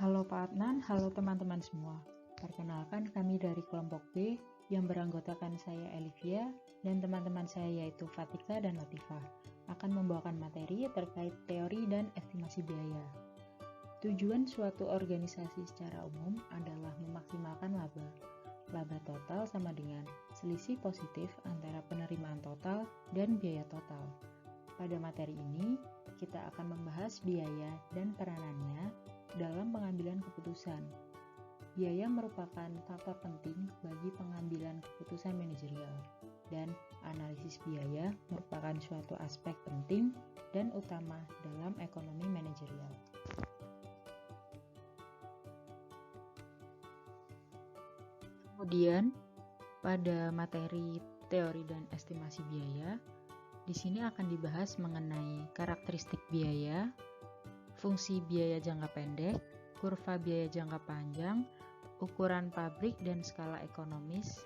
Halo Pak Adnan, halo teman-teman semua. Perkenalkan kami dari kelompok B yang beranggotakan saya Elivia dan teman-teman saya yaitu Fatika dan Latifah akan membawakan materi terkait teori dan estimasi biaya. Tujuan suatu organisasi secara umum adalah memaksimalkan laba. Laba total sama dengan selisih positif antara penerimaan total dan biaya total. Pada materi ini, kita akan membahas biaya dan peranannya dalam pengambilan keputusan. Biaya merupakan faktor penting bagi pengambilan keputusan manajerial, dan analisis biaya merupakan suatu aspek penting dan utama dalam ekonomi manajerial. Kemudian, pada materi teori dan estimasi biaya, di sini akan dibahas mengenai karakteristik biaya, fungsi biaya jangka pendek, kurva biaya jangka panjang, ukuran pabrik dan skala ekonomis,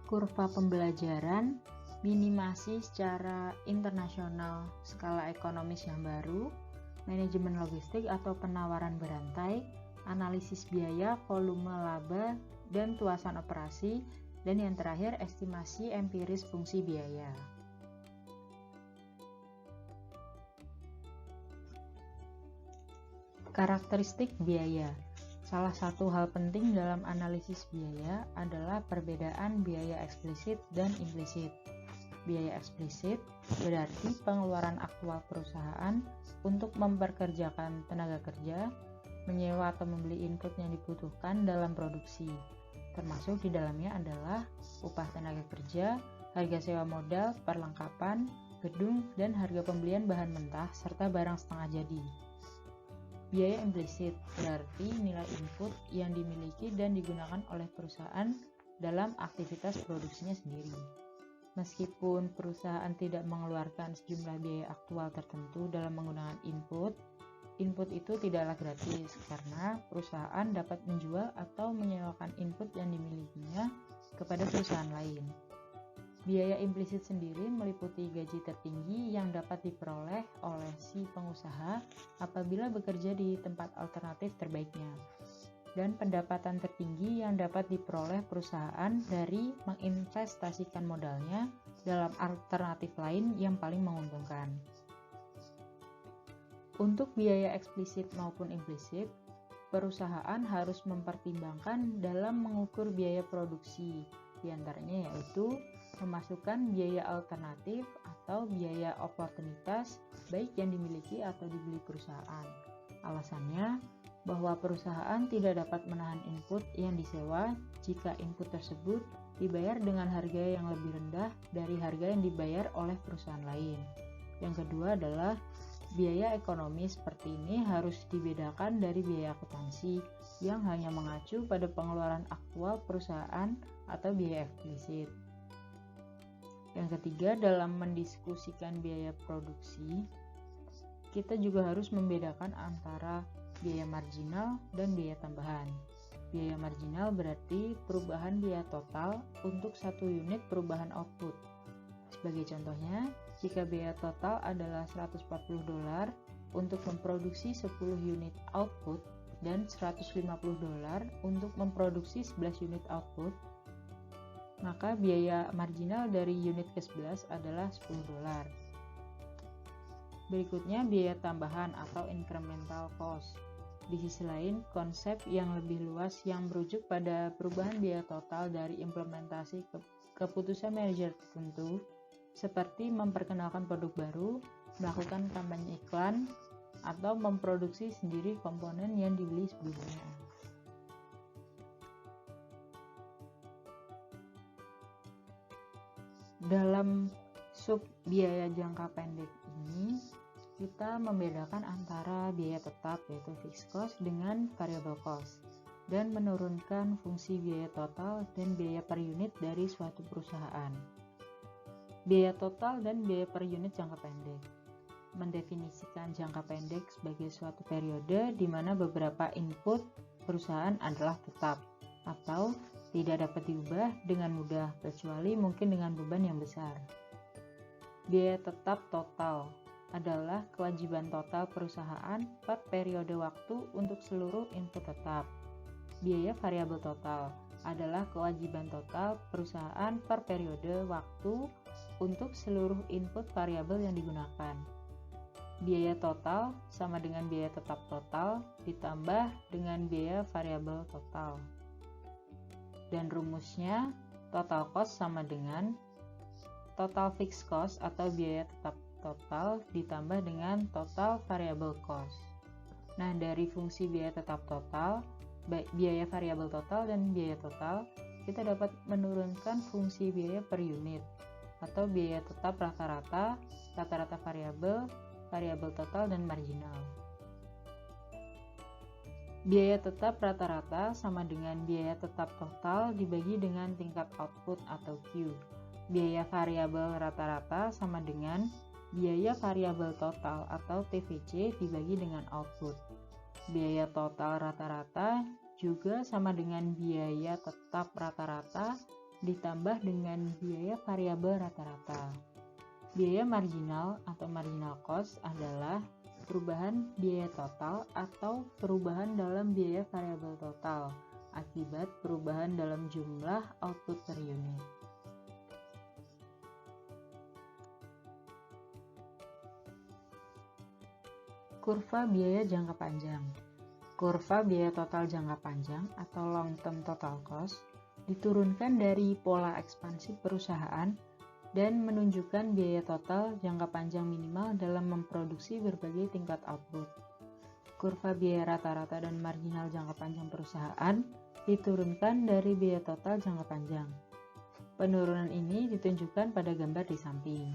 kurva pembelajaran, minimasi secara internasional skala ekonomis yang baru, manajemen logistik atau penawaran berantai, analisis biaya, volume laba, dan tuasan operasi, dan yang terakhir estimasi empiris fungsi biaya. Karakteristik biaya. Salah satu hal penting dalam analisis biaya adalah perbedaan biaya eksplisit dan implisit. Biaya eksplisit berarti pengeluaran aktual perusahaan untuk memperkerjakan tenaga kerja, menyewa atau membeli input yang dibutuhkan dalam produksi. Termasuk di dalamnya adalah upah tenaga kerja, harga sewa modal, perlengkapan, gedung, dan harga pembelian bahan mentah serta barang setengah jadi. Biaya implisit berarti nilai input yang dimiliki dan digunakan oleh perusahaan dalam aktivitas produksinya sendiri. Meskipun perusahaan tidak mengeluarkan sejumlah biaya aktual tertentu dalam menggunakan input itu tidaklah gratis karena perusahaan dapat menjual atau menyewakan input yang dimilikinya kepada perusahaan lain. Biaya implisit sendiri meliputi gaji tertinggi yang dapat diperoleh oleh si pengusaha apabila bekerja di tempat alternatif terbaiknya, dan pendapatan tertinggi yang dapat diperoleh perusahaan dari menginvestasikan modalnya dalam alternatif lain yang paling menguntungkan. Untuk biaya eksplisit maupun implisit, perusahaan harus mempertimbangkan dalam mengukur biaya produksi, diantaranya yaitu memasukkan biaya alternatif atau biaya oportunitas baik yang dimiliki atau dibeli perusahaan. Alasannya bahwa perusahaan tidak dapat menahan input yang disewa jika input tersebut dibayar dengan harga yang lebih rendah dari harga yang dibayar oleh perusahaan lain. Yang kedua adalah biaya ekonomi seperti ini harus dibedakan dari biaya akuntansi yang hanya mengacu pada pengeluaran aktual perusahaan atau biaya eksplisit. Yang ketiga, dalam mendiskusikan biaya produksi, kita juga harus membedakan antara biaya marginal dan biaya tambahan. Biaya marginal berarti perubahan biaya total untuk satu unit perubahan output. Sebagai contohnya, jika biaya total adalah $140 untuk memproduksi 10 unit output dan $150 untuk memproduksi 11 unit output, maka biaya marginal dari unit ke-11 adalah $10. Berikutnya biaya tambahan atau incremental cost. Di sisi lain, konsep yang lebih luas yang merujuk pada perubahan biaya total dari implementasi keputusan manajer tertentu, seperti memperkenalkan produk baru, melakukan kampanye iklan, atau memproduksi sendiri komponen yang dibeli sebelumnya. Dalam sub biaya jangka pendek ini, kita membedakan antara biaya tetap yaitu fixed cost dengan variable cost dan menurunkan fungsi biaya total dan biaya per unit dari suatu perusahaan. Biaya total dan biaya per unit jangka pendek mendefinisikan jangka pendek sebagai suatu periode di mana beberapa input perusahaan adalah tetap atau tidak dapat diubah dengan mudah kecuali mungkin dengan beban yang besar. Biaya tetap total adalah kewajiban total perusahaan per periode waktu untuk seluruh input tetap. Biaya variabel total adalah kewajiban total perusahaan per periode waktu untuk seluruh input variabel yang digunakan. Biaya total sama dengan biaya tetap total ditambah dengan biaya variabel total. Dan rumusnya, total cost sama dengan total fixed cost atau biaya tetap total ditambah dengan total variable cost. Nah, dari fungsi biaya tetap total, biaya variabel total dan biaya total, kita dapat menurunkan fungsi biaya per unit atau biaya tetap rata-rata, rata-rata variabel, variabel total, dan marginal. Biaya tetap rata-rata sama dengan biaya tetap total dibagi dengan tingkat output atau Q. Biaya variabel rata-rata sama dengan biaya variabel total atau TVC dibagi dengan output. Biaya total rata-rata juga sama dengan biaya tetap rata-rata ditambah dengan biaya variabel rata-rata. Biaya marginal atau marginal cost adalah perubahan biaya total atau perubahan dalam biaya variabel total akibat perubahan dalam jumlah output per unit. Kurva biaya jangka panjang. Kurva biaya total jangka panjang atau long term total cost diturunkan dari pola ekspansi perusahaan dan menunjukkan biaya total jangka panjang minimal dalam memproduksi berbagai tingkat output. Kurva biaya rata-rata dan marginal jangka panjang perusahaan diturunkan dari biaya total jangka panjang. Penurunan ini ditunjukkan pada gambar di samping.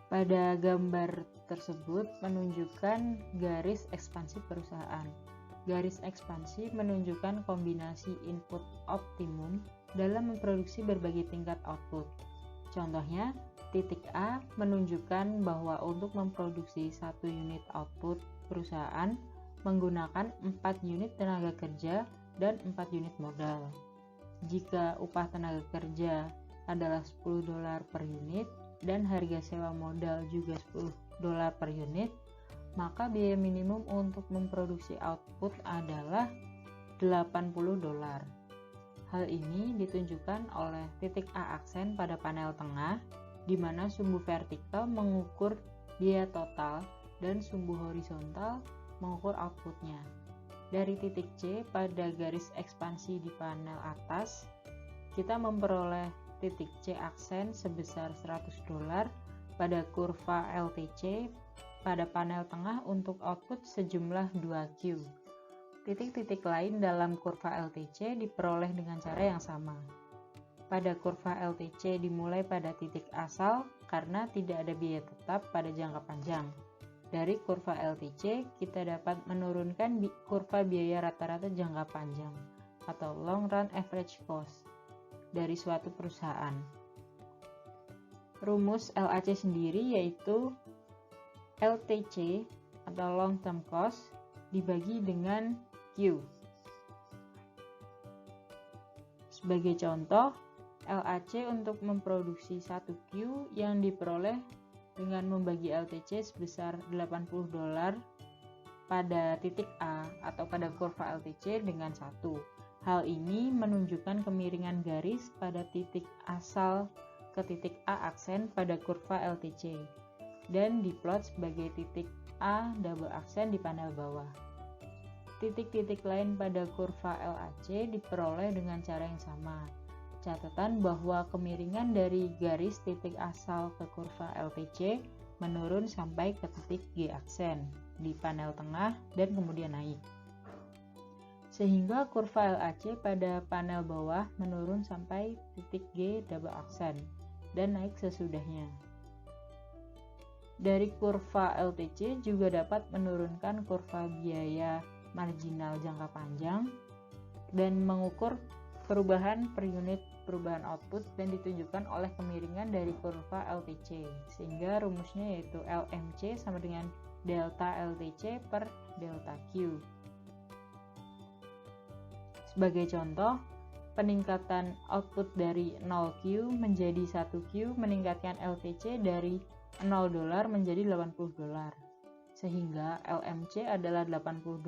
Pada gambar tersebut menunjukkan garis ekspansi perusahaan. Garis ekspansi menunjukkan kombinasi input optimum dalam memproduksi berbagai tingkat output. Contohnya, titik A menunjukkan bahwa untuk memproduksi 1 unit output perusahaan menggunakan 4 unit tenaga kerja dan 4 unit modal. Jika upah tenaga kerja adalah $10 per unit dan harga sewa modal juga $10 per unit, maka biaya minimum untuk memproduksi output adalah $80. Hal ini ditunjukkan oleh titik A aksen pada panel tengah, di mana sumbu vertikal mengukur biaya total dan sumbu horizontal mengukur outputnya. Dari titik C pada garis ekspansi di panel atas, kita memperoleh titik C aksen sebesar $100 pada kurva LTC pada panel tengah untuk output sejumlah 2Q. Titik-titik lain dalam kurva LTC diperoleh dengan cara yang sama. Pada kurva LTC dimulai pada titik asal karena tidak ada biaya tetap pada jangka panjang. Dari kurva LTC, kita dapat menurunkan kurva biaya rata-rata jangka panjang atau long run average cost dari suatu perusahaan. Rumus LAC sendiri yaitu LTC atau long term cost dibagi dengan Q. Sebagai contoh, LAC untuk memproduksi 1Q yang diperoleh dengan membagi LTC sebesar $80 pada titik A atau pada kurva LTC dengan 1. Hal ini menunjukkan kemiringan garis pada titik asal ke titik A aksen pada kurva LTC dan diplot sebagai titik A double aksen di panel bawah. Titik-titik lain pada kurva LAC diperoleh dengan cara yang sama. Catatan bahwa kemiringan dari garis titik asal ke kurva LTC menurun sampai ke titik G aksen di panel tengah dan kemudian naik. Sehingga kurva LAC pada panel bawah menurun sampai titik G double aksen dan naik sesudahnya. Dari kurva LTC juga dapat menurunkan kurva biaya marginal jangka panjang dan mengukur perubahan per unit perubahan output dan ditunjukkan oleh kemiringan dari kurva LTC, sehingga rumusnya yaitu LMC sama dengan delta LTC per delta Q. Sebagai contoh, peningkatan output dari 0Q menjadi 1Q meningkatkan LTC dari $0 menjadi $80. Sehingga LMC adalah $80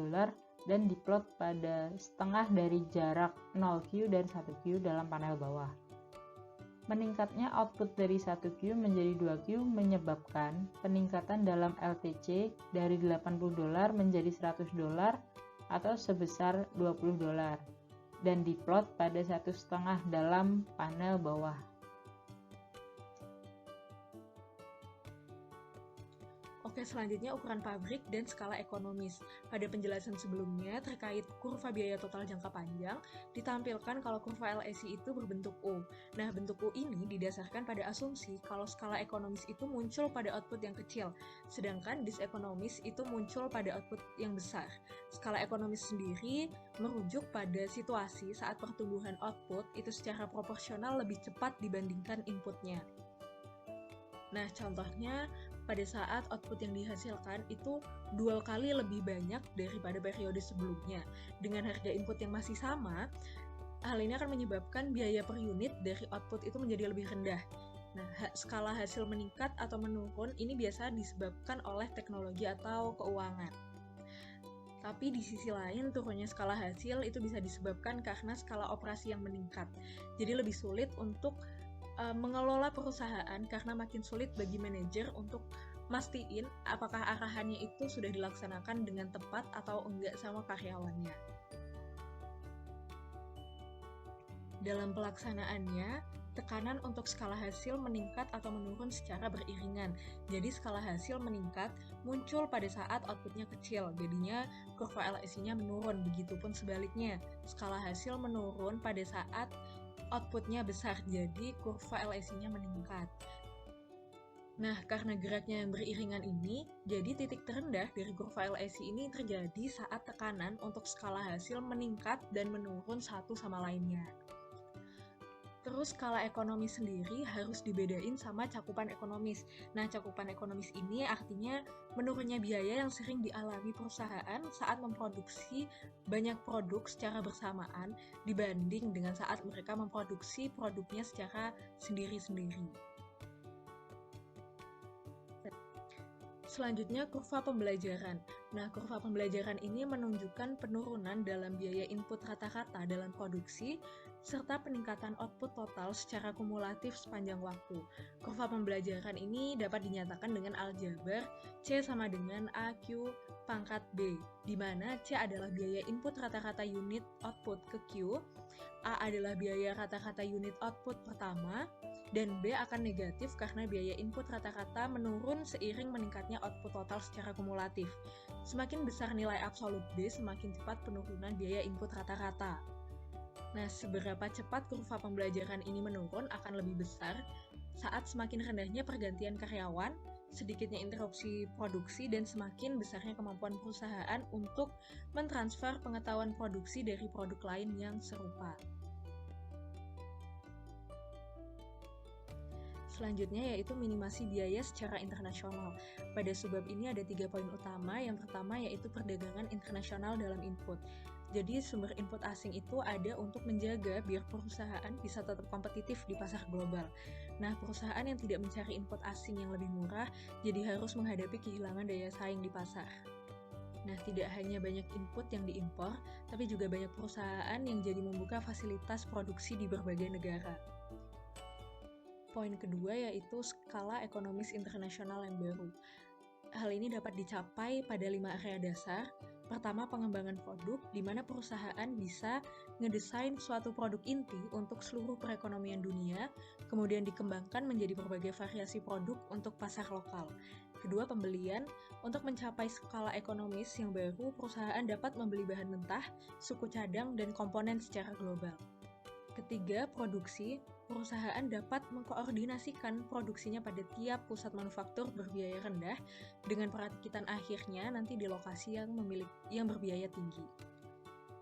dan diplot pada setengah dari jarak 0Q dan 1Q dalam panel bawah. Meningkatnya output dari 1Q menjadi 2Q menyebabkan peningkatan dalam LTC dari $80 menjadi $100 atau sebesar $20 dan diplot pada 1,5 dalam panel bawah. Oke, selanjutnya ukuran pabrik dan skala ekonomis. Pada penjelasan sebelumnya terkait kurva biaya total jangka panjang, ditampilkan kalau kurva LSI itu berbentuk U. Nah, bentuk U ini didasarkan pada asumsi kalau skala ekonomis itu muncul pada output yang kecil, sedangkan disekonomis itu muncul pada output yang besar. Skala ekonomis sendiri merujuk pada situasi saat pertumbuhan output itu secara proporsional lebih cepat dibandingkan inputnya. Nah, contohnya pada saat output yang dihasilkan itu 2 kali lebih banyak daripada periode sebelumnya. Dengan harga input yang masih sama, hal ini akan menyebabkan biaya per unit dari output itu menjadi lebih rendah. Nah, skala hasil meningkat atau menurun ini biasa disebabkan oleh teknologi atau keuangan. Tapi di sisi lain, turunnya skala hasil itu bisa disebabkan karena skala operasi yang meningkat. Jadi lebih sulit untuk mengelola perusahaan karena makin sulit bagi manajer untuk mastiin apakah arahannya itu sudah dilaksanakan dengan tepat atau enggak sama karyawannya. Dalam pelaksanaannya, tekanan untuk skala hasil meningkat atau menurun secara beriringan. Jadi skala hasil meningkat muncul pada saat outputnya kecil, jadinya kurva LSI-nya menurun. Begitupun sebaliknya, skala hasil menurun pada saat outputnya besar, jadi kurva LSI-nya meningkat. Nah, karena geraknya yang beriringan ini, jadi titik terendah dari kurva LSI ini terjadi saat tekanan untuk skala hasil meningkat dan menurun satu sama lainnya. Terus skala ekonomis sendiri harus dibedain sama cakupan ekonomis. Nah, cakupan ekonomis ini artinya menurunnya biaya yang sering dialami perusahaan saat memproduksi banyak produk secara bersamaan dibanding dengan saat mereka memproduksi produknya secara sendiri-sendiri. Selanjutnya, kurva pembelajaran. Nah, kurva pembelajaran ini menunjukkan penurunan dalam biaya input rata-rata dalam produksi serta peningkatan output total secara kumulatif sepanjang waktu. Kurva pembelajaran ini dapat dinyatakan dengan aljabar C sama dengan AQ pangkat B, di mana C adalah biaya input rata-rata unit output ke Q, A adalah biaya rata-rata unit output pertama, dan B akan negatif karena biaya input rata-rata menurun seiring meningkatnya output total secara kumulatif. Semakin besar nilai absolut B, semakin cepat penurunan biaya input rata-rata. Nah, seberapa cepat kurva pembelajaran ini menurun akan lebih besar saat semakin rendahnya pergantian karyawan, sedikitnya interupsi produksi, dan semakin besarnya kemampuan perusahaan untuk mentransfer pengetahuan produksi dari produk lain yang serupa. Selanjutnya yaitu minimasi biaya secara internasional. Pada subbab ini ada 3 poin utama. Yang pertama yaitu perdagangan internasional dalam input. Jadi sumber input asing itu ada untuk menjaga biar perusahaan bisa tetap kompetitif di pasar global. Nah, perusahaan yang tidak mencari input asing yang lebih murah, jadi harus menghadapi kehilangan daya saing di pasar. Nah, tidak hanya banyak input yang diimpor, tapi juga banyak perusahaan yang jadi membuka fasilitas produksi di berbagai negara. Poin kedua yaitu skala ekonomis internasional yang baru. Hal ini dapat dicapai pada 5 area dasar. Pertama, pengembangan produk, di mana perusahaan bisa ngedesain suatu produk inti untuk seluruh perekonomian dunia, kemudian dikembangkan menjadi berbagai variasi produk untuk pasar lokal. Kedua, pembelian. Untuk mencapai skala ekonomis yang baru, perusahaan dapat membeli bahan mentah, suku cadang, dan komponen secara global. Ketiga, produksi. Perusahaan dapat mengkoordinasikan produksinya pada tiap pusat manufaktur berbiaya rendah dengan perakitan akhirnya nanti di lokasi yang berbiaya tinggi.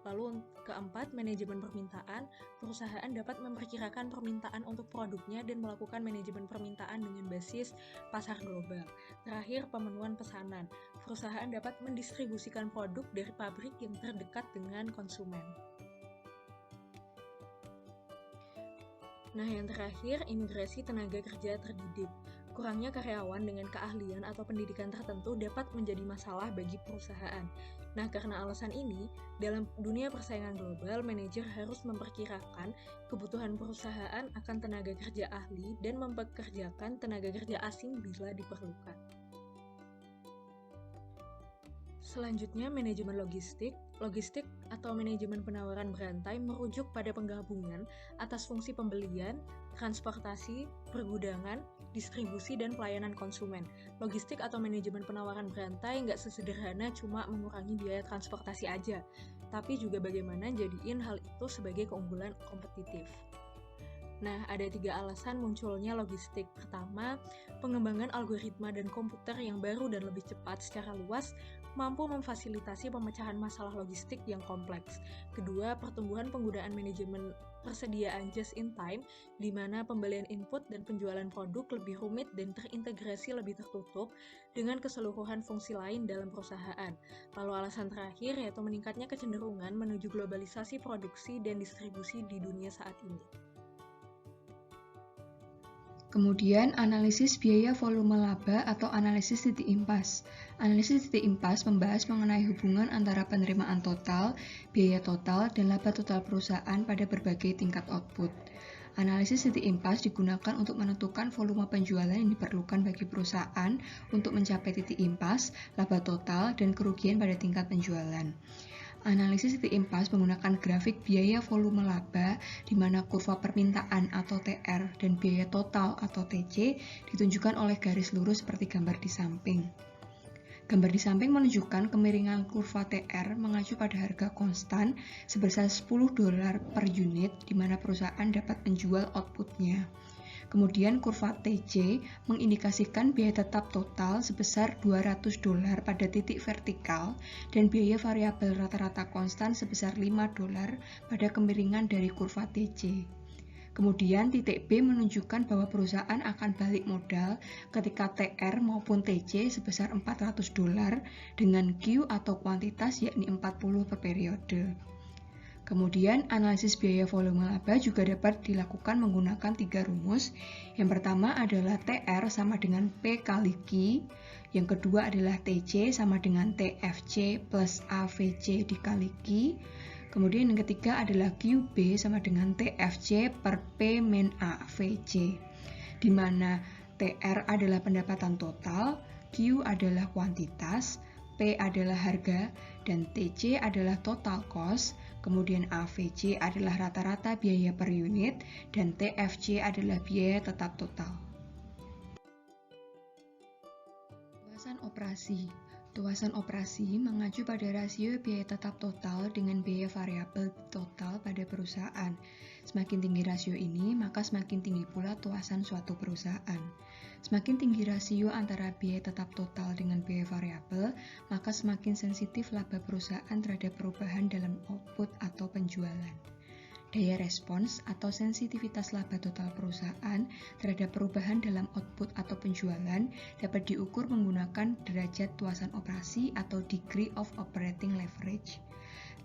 Lalu keempat, manajemen permintaan. Perusahaan dapat memperkirakan permintaan untuk produknya dan melakukan manajemen permintaan dengan basis pasar global. Terakhir, pemenuhan pesanan. Perusahaan dapat mendistribusikan produk dari pabrik yang terdekat dengan konsumen. Nah, yang terakhir, imigrasi tenaga kerja terdidik. kurangnya karyawan dengan keahlian atau pendidikan tertentu dapat menjadi masalah bagi perusahaan. Nah, karena alasan ini, dalam dunia persaingan global, manajer harus memperkirakan kebutuhan perusahaan akan tenaga kerja ahli dan mempekerjakan tenaga kerja asing bila diperlukan. Selanjutnya, manajemen logistik. Logistik atau manajemen penawaran berantai merujuk pada penggabungan atas fungsi pembelian, transportasi, pergudangan, distribusi, dan pelayanan konsumen. Logistik atau manajemen penawaran berantai nggak sesederhana cuma mengurangi biaya transportasi aja, tapi juga bagaimana jadiin hal itu sebagai keunggulan kompetitif. Nah, ada 3 alasan munculnya logistik. Pertama, pengembangan algoritma dan komputer yang baru dan lebih cepat secara luas mampu memfasilitasi pemecahan masalah logistik yang kompleks. Kedua, pertumbuhan penggunaan manajemen persediaan just in time, di mana pembelian input dan penjualan produk lebih rumit dan terintegrasi lebih tertutup dengan keseluruhan fungsi lain dalam perusahaan. Lalu alasan terakhir yaitu meningkatnya kecenderungan menuju globalisasi produksi dan distribusi di dunia saat ini. Kemudian, analisis biaya volume laba atau analisis titik impas. Analisis titik impas membahas mengenai hubungan antara penerimaan total, biaya total, dan laba total perusahaan pada berbagai tingkat output. Analisis titik impas digunakan untuk menentukan volume penjualan yang diperlukan bagi perusahaan untuk mencapai titik impas, laba total, dan kerugian pada tingkat penjualan. Analisis titik impas menggunakan grafik biaya volume laba di mana kurva permintaan atau TR dan biaya total atau TC ditunjukkan oleh garis lurus seperti gambar di samping. Gambar di samping menunjukkan kemiringan kurva TR mengacu pada harga konstan sebesar $10 per unit di mana perusahaan dapat menjual outputnya. Kemudian kurva TC mengindikasikan biaya tetap total sebesar $200 pada titik vertikal dan biaya variabel rata-rata konstan sebesar $5 pada kemiringan dari kurva TC. Kemudian titik B menunjukkan bahwa perusahaan akan balik modal ketika TR maupun TC sebesar $400 dengan Q atau kuantitas yakni 40 per periode. Kemudian, analisis biaya volume laba juga dapat dilakukan menggunakan 3 rumus. Yang pertama adalah TR sama dengan P kali Q. Yang kedua adalah TC sama dengan TFC plus AVC dikali Q. Kemudian yang ketiga adalah QB sama dengan TFC per P min AVC. Di mana TR adalah pendapatan total, Q adalah kuantitas, P adalah harga, dan TC adalah total cost. Kemudian AVC adalah rata-rata biaya per unit, dan TFC adalah biaya tetap total. Tuasan operasi. Tuasan operasi mengacu pada rasio biaya tetap total dengan biaya variabel total pada perusahaan. Semakin tinggi rasio ini, maka semakin tinggi pula tuasan suatu perusahaan. Semakin tinggi rasio antara biaya tetap total dengan biaya variabel, maka semakin sensitif laba perusahaan terhadap perubahan dalam output atau penjualan. Daya respons atau sensitivitas laba total perusahaan terhadap perubahan dalam output atau penjualan dapat diukur menggunakan derajat tuasan operasi atau degree of operating leverage.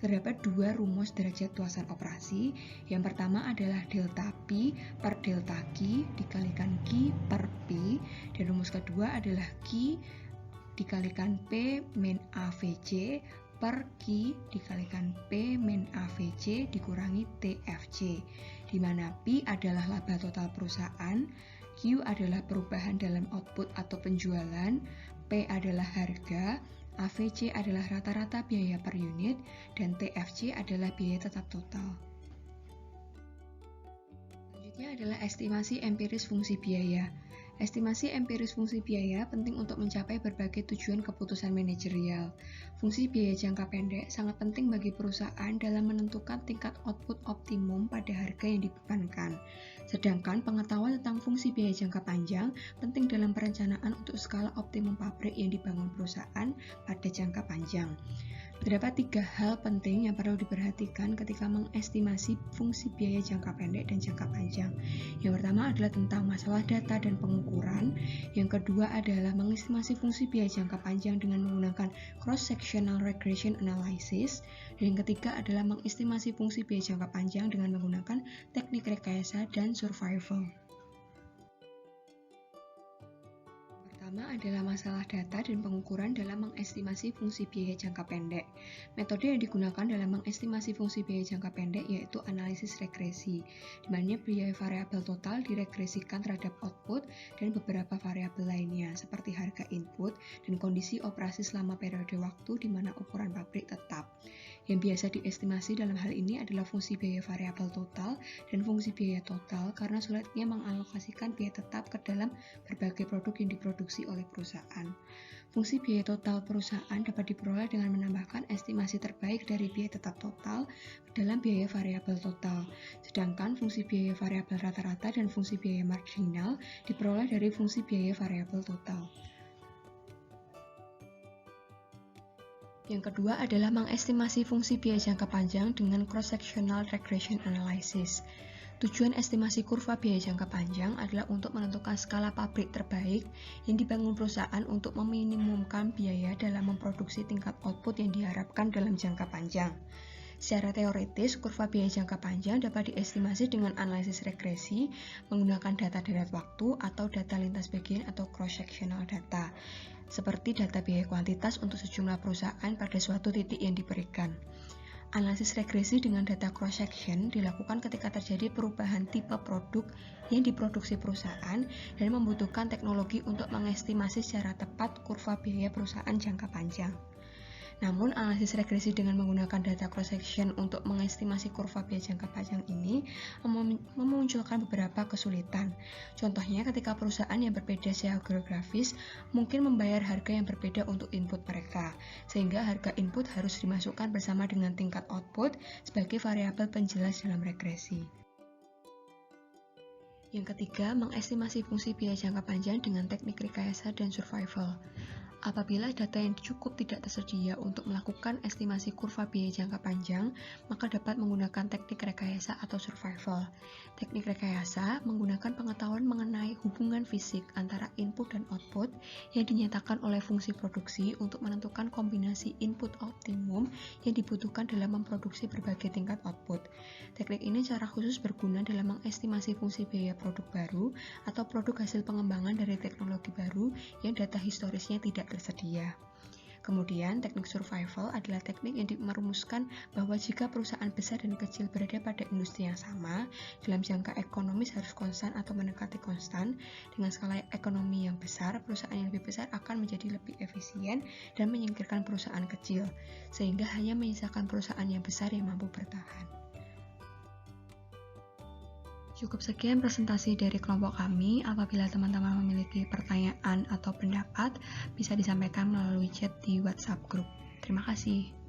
Terdapat 2 rumus derajat tuasan operasi. Yang pertama adalah delta P per delta Q dikalikan Q per P, dan rumus kedua adalah Q dikalikan P min AVC per Q dikalikan P min AVC dikurangi TFC, di mana P adalah laba total perusahaan, Q adalah perubahan dalam output atau penjualan, P adalah harga, AVC adalah rata-rata biaya per unit, dan TFC adalah biaya tetap total. Selanjutnya adalah estimasi empiris fungsi biaya. Estimasi empiris fungsi biaya penting untuk mencapai berbagai tujuan keputusan manajerial. Fungsi biaya jangka pendek sangat penting bagi perusahaan dalam menentukan tingkat output optimum pada harga yang dibebankan. Sedangkan pengetahuan tentang fungsi biaya jangka panjang penting dalam perencanaan untuk skala optimum pabrik yang dibangun perusahaan pada jangka panjang. Terdapat 3 hal penting yang perlu diperhatikan ketika mengestimasi fungsi biaya jangka pendek dan jangka panjang. Yang pertama adalah tentang masalah data dan pengukuran. Yang kedua adalah mengestimasi fungsi biaya jangka panjang dengan menggunakan cross-sectional regression analysis. Dan yang ketiga adalah mengestimasi fungsi biaya jangka panjang dengan menggunakan teknik rekayasa dan survival. pertama adalah masalah data dan pengukuran dalam mengestimasi fungsi biaya jangka pendek. Metode yang digunakan dalam mengestimasi fungsi biaya jangka pendek yaitu analisis regresi, di mana biaya variabel total diregresikan terhadap output dan beberapa variabel lainnya, seperti harga input dan kondisi operasi selama periode waktu di mana ukuran pabrik tetap. Yang biasa diestimasi dalam hal ini adalah fungsi biaya variabel total dan fungsi biaya total karena sulitnya mengalokasikan biaya tetap ke dalam berbagai produk yang diproduksi oleh perusahaan. Fungsi biaya total perusahaan dapat diperoleh dengan menambahkan estimasi terbaik dari biaya tetap total dalam biaya variabel total. Sedangkan fungsi biaya variabel rata-rata dan fungsi biaya marginal diperoleh dari fungsi biaya variabel total. Yang kedua adalah mengestimasi fungsi biaya jangka panjang dengan cross-sectional regression analysis. Tujuan estimasi kurva biaya jangka panjang adalah untuk menentukan skala pabrik terbaik yang dibangun perusahaan untuk meminimumkan biaya dalam memproduksi tingkat output yang diharapkan dalam jangka panjang. Secara teoritis, kurva biaya jangka panjang dapat diestimasi dengan analisis regresi menggunakan data deret waktu atau data lintas bagian atau cross-sectional data, seperti data biaya kuantitas untuk sejumlah perusahaan pada suatu titik yang diberikan. Analisis regresi dengan data cross-section dilakukan ketika terjadi perubahan tipe produk yang diproduksi perusahaan dan membutuhkan teknologi untuk mengestimasi secara tepat kurva biaya perusahaan jangka panjang. Namun, analisis regresi dengan menggunakan data cross-section untuk mengestimasi kurva biaya jangka panjang ini memunculkan beberapa kesulitan. Contohnya, ketika perusahaan yang berbeda secara geografis mungkin membayar harga yang berbeda untuk input mereka, sehingga harga input harus dimasukkan bersama dengan tingkat output sebagai variabel penjelas dalam regresi. Yang ketiga, mengestimasi fungsi biaya jangka panjang dengan teknik rekayasa dan survival. Apabila data yang cukup tidak tersedia untuk melakukan estimasi kurva biaya jangka panjang, maka dapat menggunakan teknik rekayasa atau survival. Teknik rekayasa menggunakan pengetahuan mengenai hubungan fisik antara input dan output yang dinyatakan oleh fungsi produksi untuk menentukan kombinasi input optimum yang dibutuhkan dalam memproduksi berbagai tingkat output. Teknik ini secara khusus berguna dalam mengestimasi fungsi biaya produk baru atau produk hasil pengembangan dari teknologi baru yang data historisnya tidak tersedia. Kemudian, teknik survival adalah teknik yang merumuskan bahwa jika perusahaan besar dan kecil berada pada industri yang sama, dalam jangka ekonomis harus konstan atau mendekati konstan. Dengan skala ekonomi yang besar, perusahaan yang lebih besar akan menjadi lebih efisien dan menyingkirkan perusahaan kecil, sehingga hanya menyisakan perusahaan yang besar yang mampu bertahan. Cukup sekian presentasi dari kelompok kami. Apabila teman-teman memiliki pertanyaan atau pendapat, bisa disampaikan melalui chat di WhatsApp group. Terima kasih.